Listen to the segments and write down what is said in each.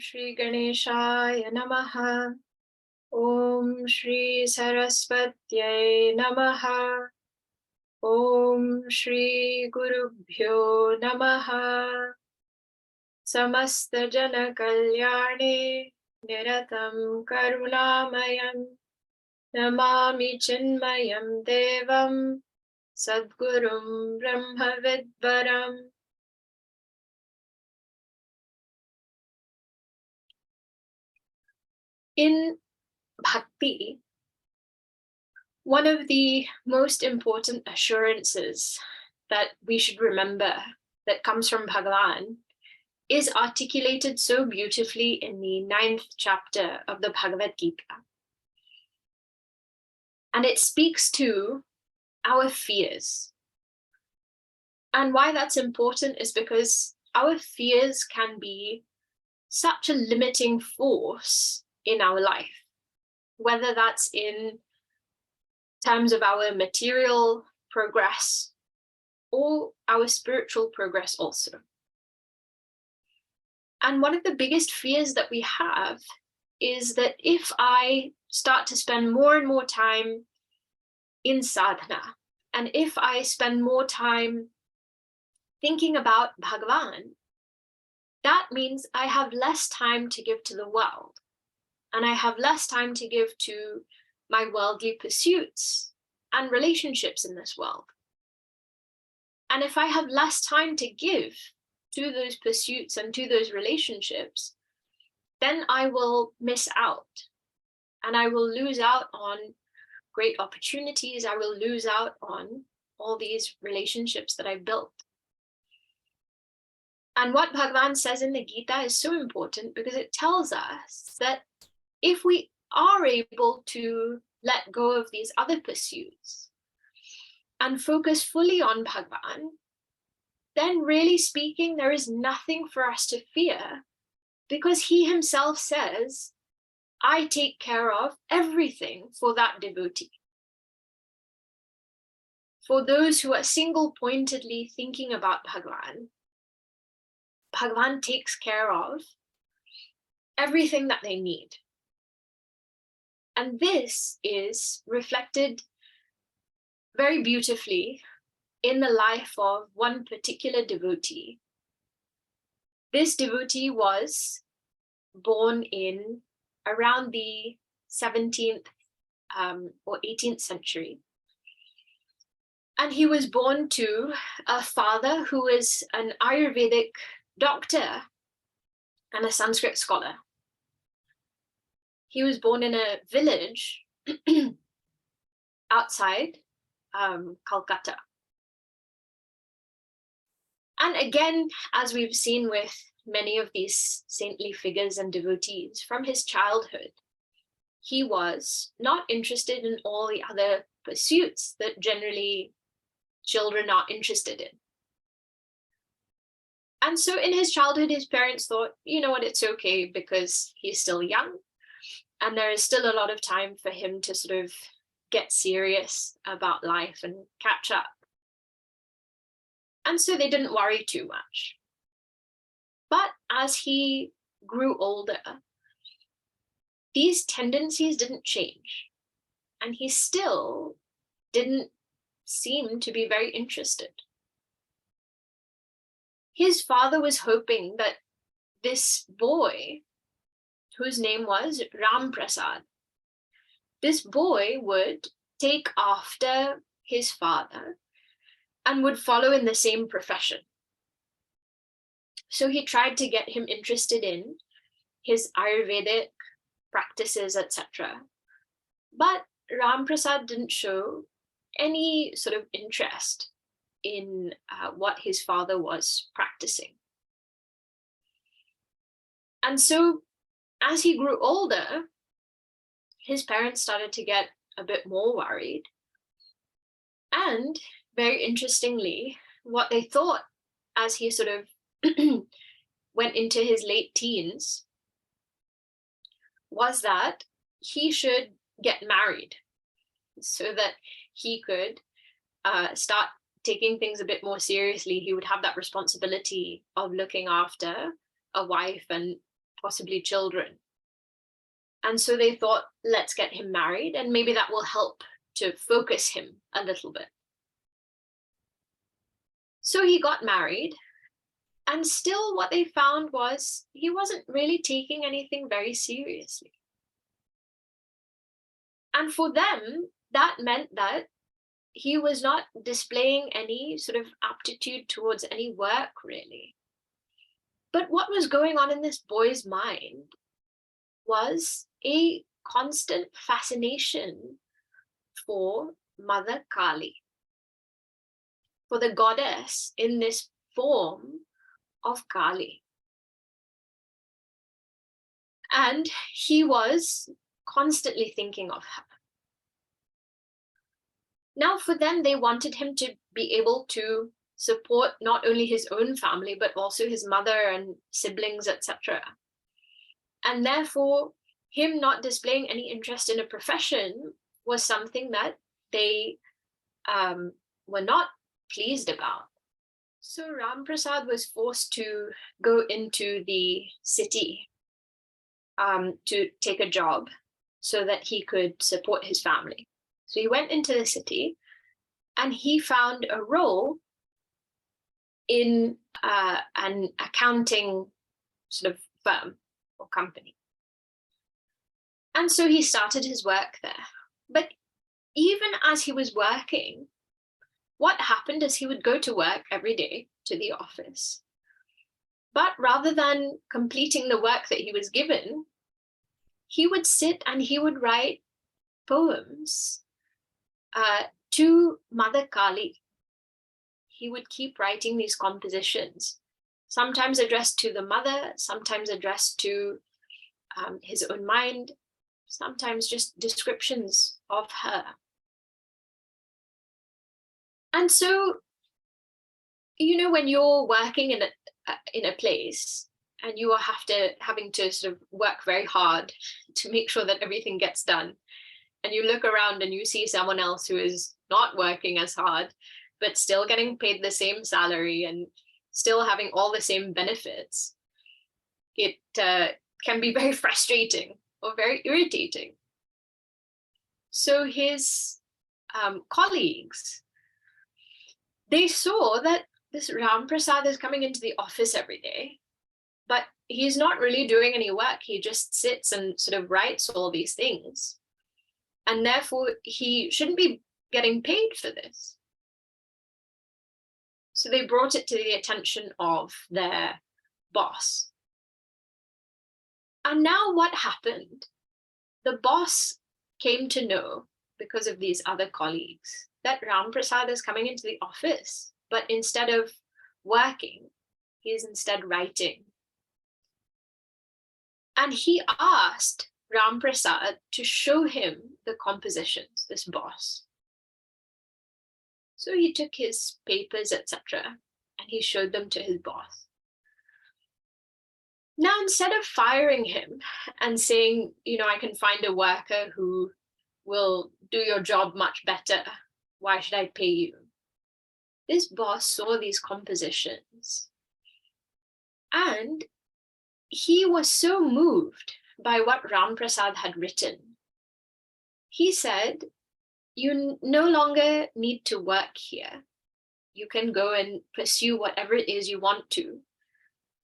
Shri Ganeshaya Namaha. Om Shri Saraswatyai Namaha. Om Shri Gurubhyo Namaha. Samasta Jana Kalyane Niratam Karunamayam Namami Chinmayam Devam Sadgurum Brahma Vidvaram. In Bhakti, one of the most important assurances that we should remember that comes from Bhagavan is articulated so beautifully in the 9th chapter of the Bhagavad Gita. And it speaks to our fears. And why that's important is because our fears can be such a limiting force in our life, whether that's in terms of our material progress or our spiritual progress also. And one of the biggest fears that we have is that if I start to spend more and more time in sadhana, and if I spend more time thinking about Bhagavan, that means I have less time to give to the world, and I have less time to give to my worldly pursuits and relationships in this world. And if I have less time to give to those pursuits and to those relationships, then I will miss out, and I will lose out on great opportunities. I will lose out on all these relationships that I built. And what Bhagavan says in the Gita is so important because it tells us that if we are able to let go of these other pursuits and focus fully on Bhagavan, then really speaking, there is nothing for us to fear, because he himself says, I take care of everything for that devotee. For those who are single-pointedly thinking about Bhagavan, Bhagavan takes care of everything that they need. And this is reflected very beautifully in the life of one particular devotee. This devotee was born in around the 17th or 18th century. And he was born to a father who was an Ayurvedic doctor and a Sanskrit scholar. He was born in a village outside Calcutta. And again, as we've seen with many of these saintly figures and devotees, from his childhood, he was not interested in all the other pursuits that generally children are interested in. And so in his childhood, his parents thought, you know what, it's okay because he's still young and there is still a lot of time for him to sort of get serious about life and catch up. And so they didn't worry too much. But as he grew older, these tendencies didn't change, and he still didn't seem to be very interested. His father was hoping that this boy, whose name was Ram Prasad, this boy would take after his father and would follow in the same profession. So he tried to get him interested in his Ayurvedic practices, etc. But Ram Prasad didn't show any sort of interest in what his father was practicing. And so as he grew older, his parents started to get a bit more worried. And very interestingly, what they thought as he sort of went into his late teens was that he should get married so that he could start taking things a bit more seriously. He would have that responsibility of looking after a wife and possibly children. And so they thought, let's get him married, and maybe that will help to focus him a little bit. So he got married, and still what they found was he wasn't really taking anything very seriously. And for them, that meant that he was not displaying any sort of aptitude towards any work, really. But what was going on in this boy's mind was a constant fascination for Mother Kali, for the goddess in this form of Kali. And he was constantly thinking of her. Now, for them, they wanted him to be able to support not only his own family, but also his mother and siblings, etc. And therefore, him not displaying any interest in a profession was something that they were not pleased about. So Ram Prasad was forced to go into the city to take a job so that he could support his family. So he went into the city and he found a role in an accounting sort of firm or company. And so he started his work there. But even as he was working, what happened is he would go to work every day to the office. But rather than completing the work that he was given, he would sit and he would write poems to Mother Kali. He would keep writing these compositions, sometimes addressed to the mother, sometimes addressed to his own mind, sometimes just descriptions of her. And so, you know, when you're working in a place and you are having to sort of work very hard to make sure that everything gets done, and you look around and you see someone else who is not working as hard, but still getting paid the same salary and still having all the same benefits, it can be very frustrating or very irritating. So his colleagues, they saw that this Ram Prasad is coming into the office every day, but he's not really doing any work. He just sits and sort of writes all these things. And therefore, he shouldn't be getting paid for this. So they brought it to the attention of their boss. And now what happened? The boss came to know, because of these other colleagues, that Ram Prasad is coming into the office, but instead of working, he is instead writing. And he asked Ram Prasad to show him the compositions, this boss. So he took his papers, etc., and he showed them to his boss. Now, instead of firing him and saying, you know, I can find a worker who will do your job much better, why should I pay you? This boss saw these compositions and he was so moved by what Ram Prasad had written. He said, you no longer need to work here. You can go and pursue whatever it is you want to.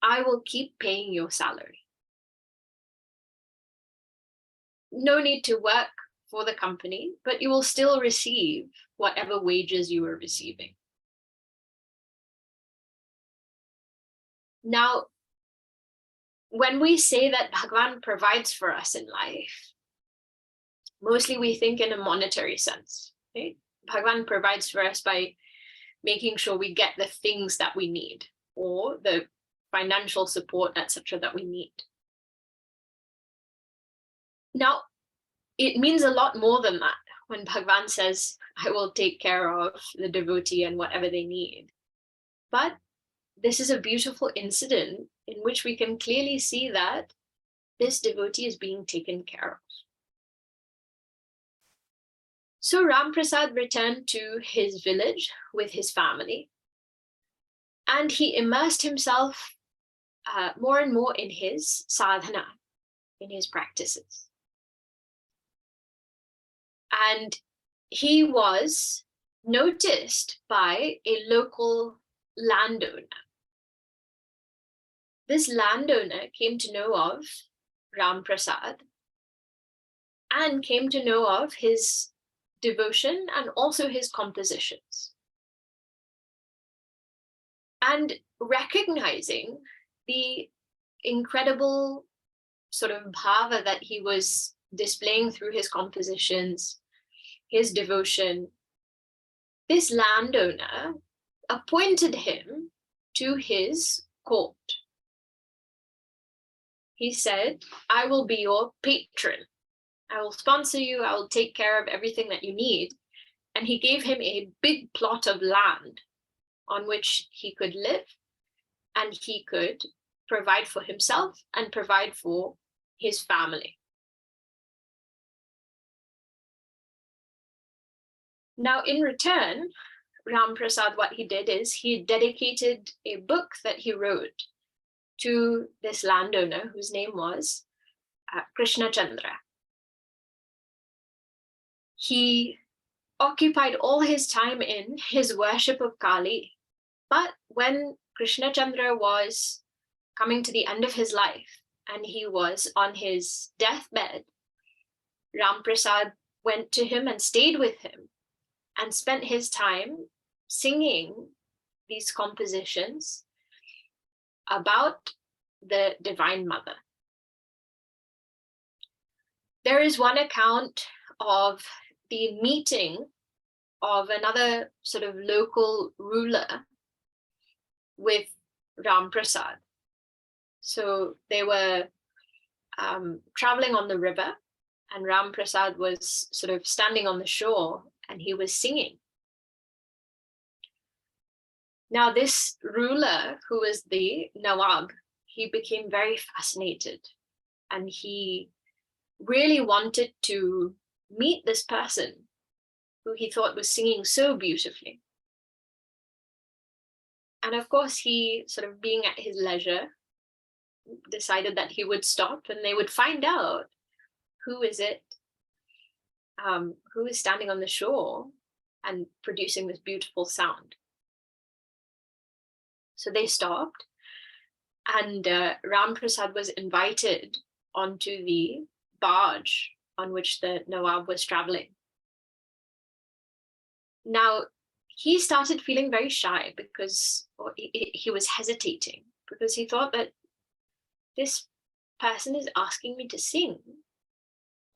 I will keep paying your salary. No need to work for the company, but you will still receive whatever wages you were receiving. Now, when we say that Bhagavan provides for us in life, mostly we think in a monetary sense. Right? Bhagavan provides for us by making sure we get the things that we need, or the financial support, etc., that we need. Now, it means a lot more than that when Bhagavan says, I will take care of the devotee and whatever they need. But this is a beautiful incident in which we can clearly see that this devotee is being taken care of. So Ram Prasad returned to his village with his family, and he immersed himself more and more in his sadhana, in his practices. And he was noticed by a local landowner. This landowner came to know of Ram Prasad and came to know of his devotion and also his compositions. And recognizing the incredible sort of bhava that he was displaying through his compositions, his devotion, this landowner appointed him to his court. He said, I will be your patron. I will sponsor you. I will take care of everything that you need. And he gave him a big plot of land on which he could live and he could provide for himself and provide for his family. Now, in return, Ram Prasad, what he did is he dedicated a book that he wrote to this landowner whose name was Krishna Chandra. He occupied all his time in his worship of Kali. But when Krishna Chandra was coming to the end of his life and he was on his deathbed, Ram Prasad went to him and stayed with him and spent his time singing these compositions about the Divine Mother. There is one account of the meeting of another sort of local ruler with Ram Prasad. So they were traveling on the river, and Ram Prasad was sort of standing on the shore and he was singing. Now this ruler, who was the Nawab, he became very fascinated and he really wanted to meet this person who he thought was singing so beautifully. And of course, he, sort of being at his leisure, decided that he would stop and they would find out who is it, who is standing on the shore and producing this beautiful sound. So they stopped, and Ram Prasad was invited onto the barge on which the Nawab was traveling. Now, he started feeling very shy because he was hesitating, because he thought that this person is asking me to sing.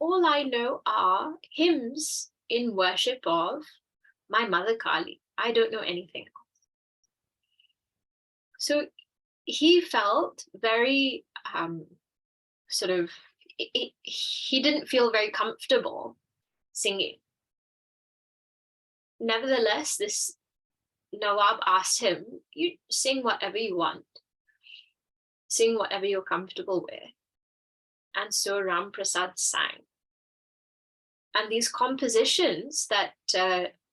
All I know are hymns in worship of my mother Kali. I don't know anything else. So he felt very he didn't feel very comfortable singing. Nevertheless, this Nawab asked him, you sing whatever you want. Sing whatever you're comfortable with. And so Ram Prasad sang. And these compositions that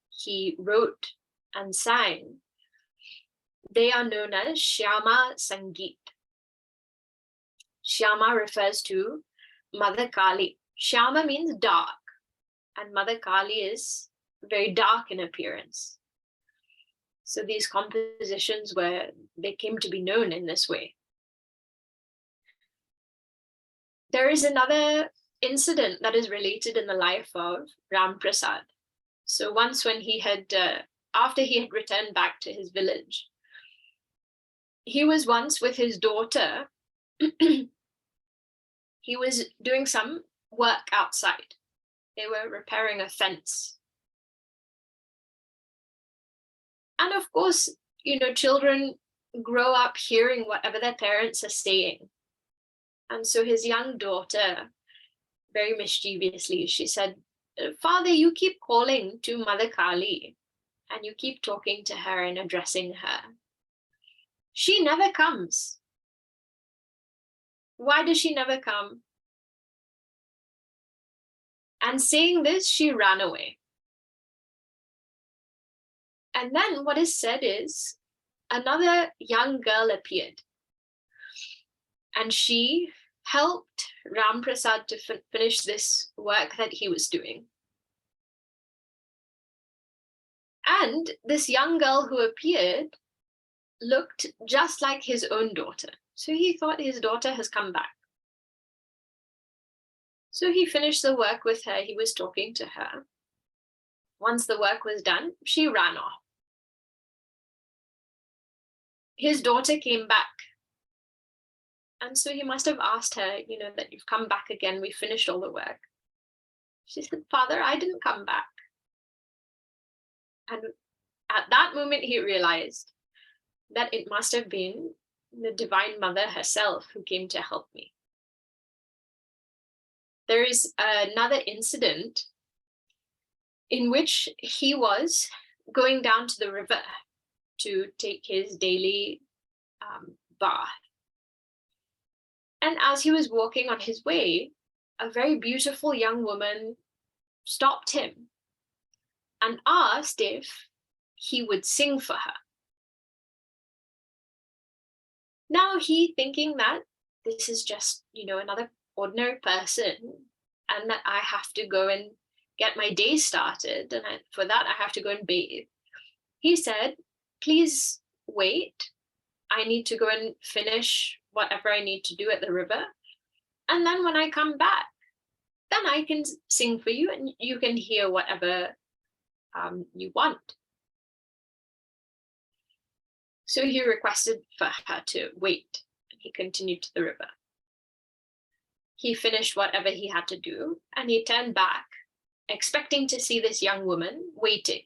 he wrote and sang, they are known as Shyama Sangeet. Shyama refers to Mother Kali. Shyama means dark, and Mother Kali is very dark in appearance. So these compositions they came to be known in this way. There is another incident that is related in the life of Ram Prasad. So once when he had, after he had returned back to his village, he was once with his daughter. He was doing some work outside. They were repairing a fence. And of course, children grow up hearing whatever their parents are saying. And so his young daughter, very mischievously, she said, Father, you keep calling to Mother Kali and you keep talking to her and addressing her. She never comes. Why does she never come? And saying this, she ran away. And then what is said is, another young girl appeared. And she helped Ram Prasad to finish this work that he was doing. And this young girl who appeared looked just like his own daughter. So he thought his daughter has come back. So he finished the work with her. He was talking to her. Once the work was done, she ran off. His daughter came back. And so he must have asked her, that you've come back again. We finished all the work. She said, Father, I didn't come back. And at that moment, he realized that it must have been the Divine Mother herself who came to help me. There is another incident in which he was going down to the river to take his daily bath. And as he was walking on his way, a very beautiful young woman stopped him and asked if he would sing for her. Now he thinking that this is just, another ordinary person, and that I have to go and get my day started, and for that I have to go and bathe. He said, please wait. I need to go and finish whatever I need to do at the river. And then when I come back, then I can sing for you and you can hear whatever you want. So he requested for her to wait, and he continued to the river. He finished whatever he had to do, and he turned back, expecting to see this young woman waiting.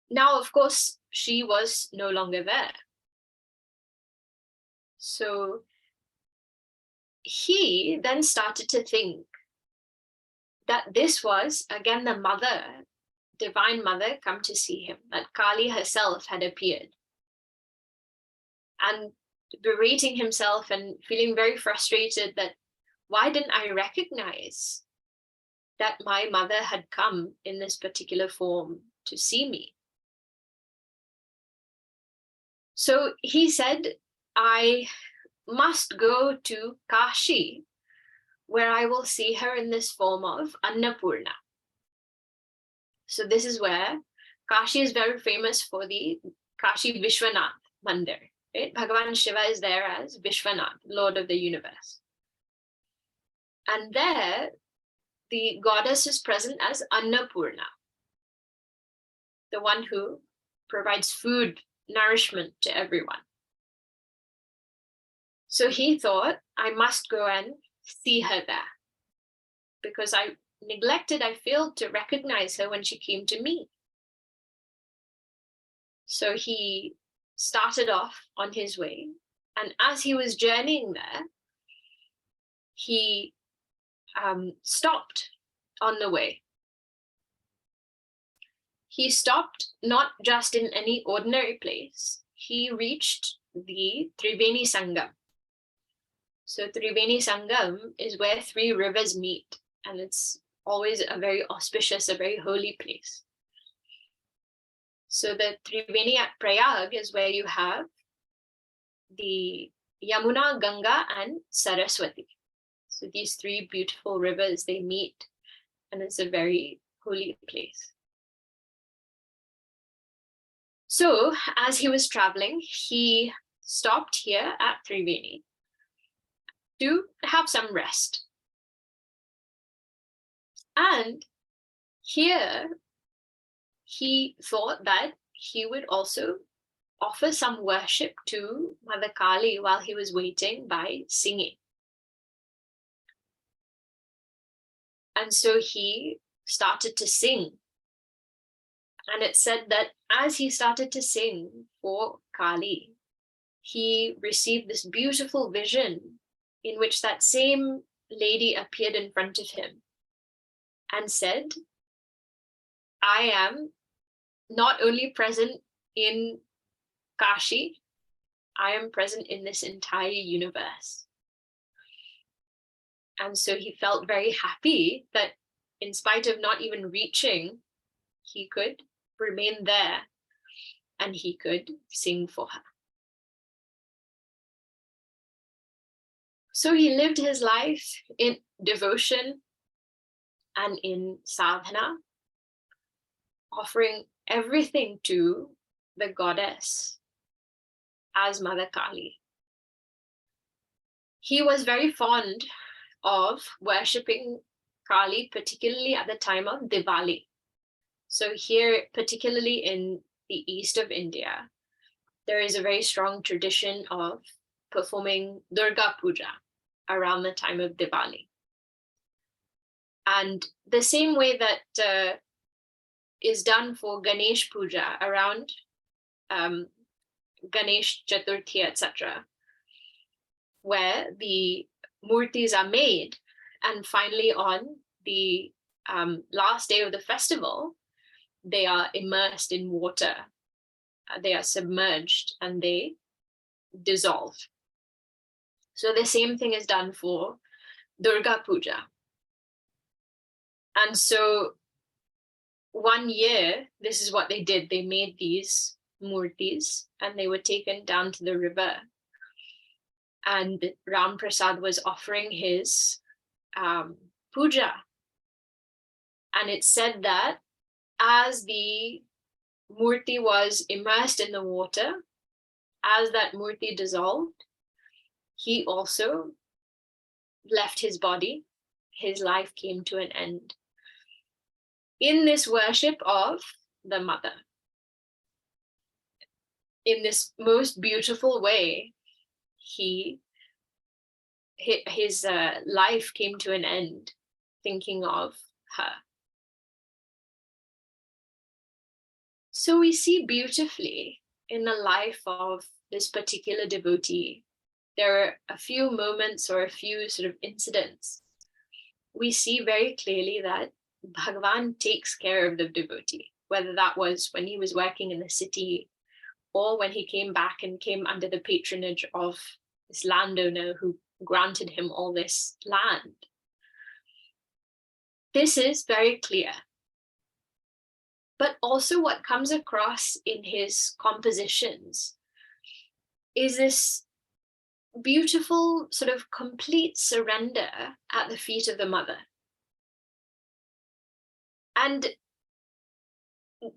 Now, of course, she was no longer there. So he then started to think that this was, again, the mother, Divine Mother, come to see him, that Kali herself had appeared. And berating himself and feeling very frustrated that why didn't I recognize that my mother had come in this particular form to see me? So he said, I must go to Kashi, where I will see her in this form of Annapurna. So this is where Kashi is very famous for the Kashi Vishwanath Mandir. Right? Bhagavan Shiva is there as Vishwanath, Lord of the universe. And there, the goddess is present as Annapurna, the one who provides food, nourishment to everyone. So he thought, I must go and see her there, because I failed to recognize her when she came to me. So he started off on his way, and as he was journeying there, he stopped on the way. He stopped not just in any ordinary place. He reached the Triveni Sangam. So Triveni Sangam is where three rivers meet, and it's always a very auspicious, a very holy place. So the Triveni at Prayag is where you have the Yamuna, Ganga, and Saraswati. So these three beautiful rivers, they meet, and it's a very holy place. So as he was traveling, he stopped here at Triveni to have some rest. And here he thought that he would also offer some worship to Mother Kali while he was waiting by singing. And so he started to sing. And it said that as he started to sing for Kali, he received this beautiful vision in which that same lady appeared in front of him and said, I am not only present in Kashi, I am present in this entire universe. And so he felt very happy that in spite of not even reaching, he could remain there and he could sing for her. So he lived his life in devotion and in sadhana, offering everything to the goddess as Mother Kali. He was very fond of worshipping Kali, particularly at the time of Diwali. So here, particularly in the east of India, there is a very strong tradition of performing Durga Puja around the time of Diwali. And the same way that is done for Ganesh Puja around Ganesh Chaturthi, etc., where the murtis are made, and finally on the last day of the festival, they are immersed in water. They are submerged and they dissolve. So the same thing is done for Durga Puja. And so one year, this is what they did. They made these murtis and they were taken down to the river. And Ram Prasad was offering his puja. And it said that as the murti was immersed in the water, as that murti dissolved, he also left his body. His life came to an end. In this worship of the mother, in this most beautiful way, his life came to an end thinking of her. So we see beautifully in the life of this particular devotee, there are a few moments or a few sort of incidents. We see very clearly that Bhagavan takes care of the devotee, whether that was when he was working in the city or when he came back and came under the patronage of this landowner who granted him all this land. This is very clear. But also what comes across in his compositions is this beautiful sort of complete surrender at the feet of the mother. And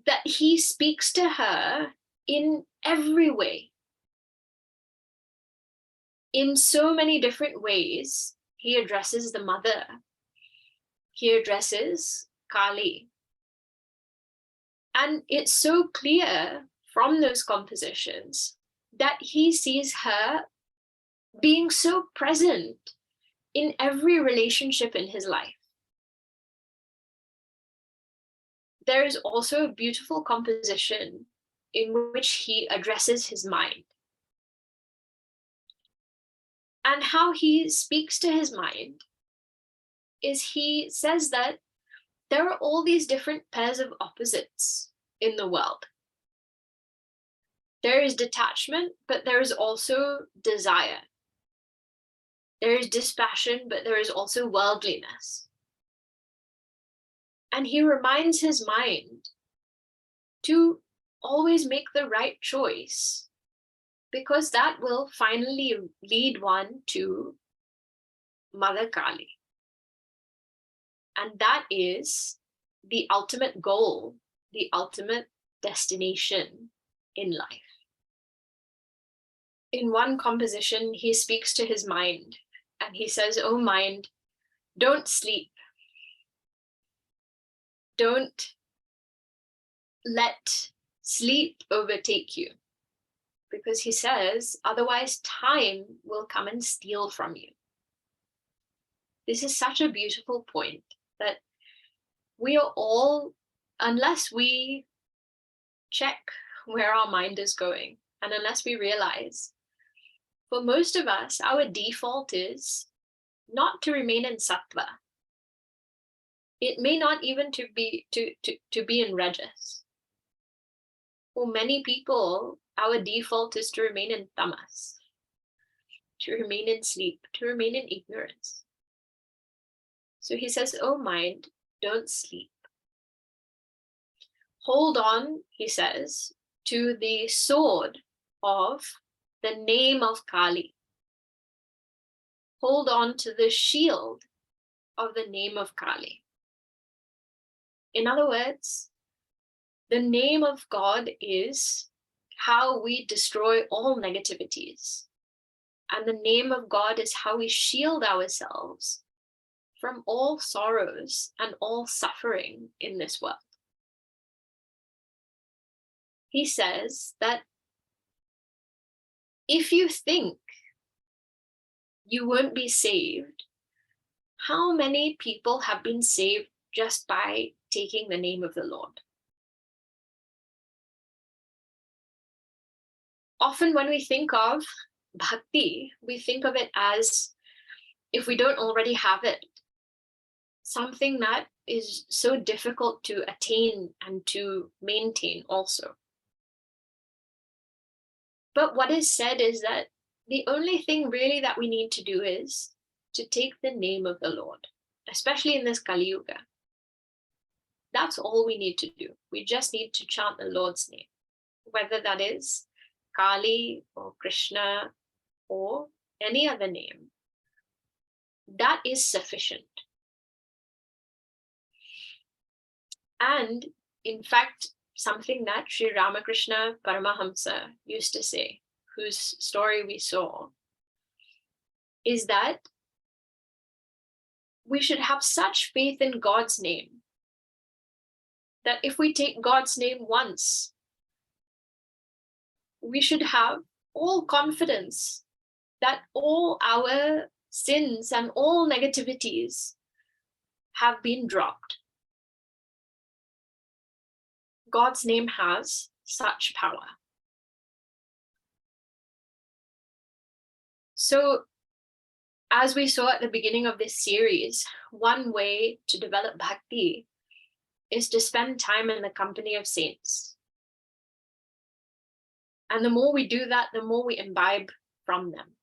that he speaks to her in every way. In so many different ways, he addresses the mother. He addresses Kali. And it's so clear from those compositions that he sees her being so present in every relationship in his life. There is also a beautiful composition in which he addresses his mind. And how he speaks to his mind is he says that there are all these different pairs of opposites in the world. There is detachment, but there is also desire. There is dispassion, but there is also worldliness. And he reminds his mind to always make the right choice, because that will finally lead one to Mother Kali. And that is the ultimate goal, the ultimate destination in life. In one composition, he speaks to his mind and he says, "Oh mind, don't sleep. Don't let sleep overtake you." Because he says, otherwise time will come and steal from you. This is such a beautiful point that we are all, unless we check where our mind is going, and unless we realize, for most of us, our default is not to remain in sattva. It may not even to be in rajas. For many people, our default is to remain in tamas, to remain in sleep, to remain in ignorance. So he says, "Oh mind, don't sleep. Hold on," he says, "to the sword of the name of Kali. hold on to the shield of the name of Kali. In other words, the name of God is how we destroy all negativities. And the name of God is how we shield ourselves from all sorrows and all suffering in this world. He says that if you think you won't be saved, how many people have been saved just by taking the name of the Lord? Often when we think of bhakti, we think of it as, if we don't already have it, something that is so difficult to attain and to maintain also. But what is said is that the only thing really that we need to do is to take the name of the Lord, especially in this Kali Yuga. That's all we need to do. We just need to chant the Lord's name, whether that is Kali or Krishna or any other name. That is sufficient. And in fact, something that Sri Ramakrishna Paramahamsa used to say, whose story we saw, is that we should have such faith in God's name that if we take God's name once, we should have all confidence that all our sins and all negativities have been dropped. God's name has such power. So, as we saw at the beginning of this series, one way to develop bhakti is to spend time in the company of saints. And the more we do that, the more we imbibe from them.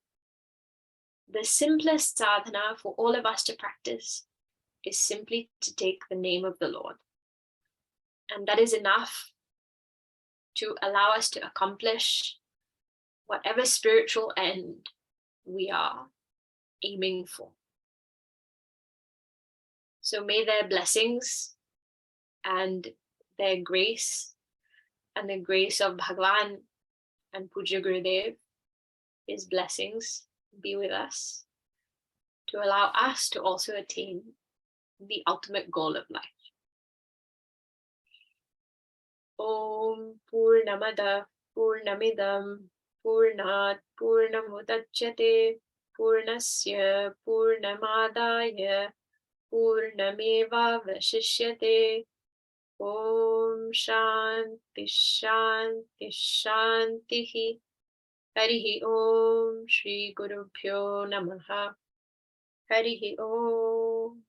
The simplest sadhana for all of us to practice is simply to take the name of the Lord. And that is enough to allow us to accomplish whatever spiritual end we are aiming for. So may their blessings and their grace and the grace of Bhagavan and Puja Gurudev, his blessings, be with us to allow us to also attain the ultimate goal of life. Om Purnamada Purnamidam Purnat Purnamudachyate Purnasya Purnamadaya Purnameva Vashishyate. Om Shanti Shanti Shanti. Harihi Om Shri Gurubhyo Namaha. Harihi Om.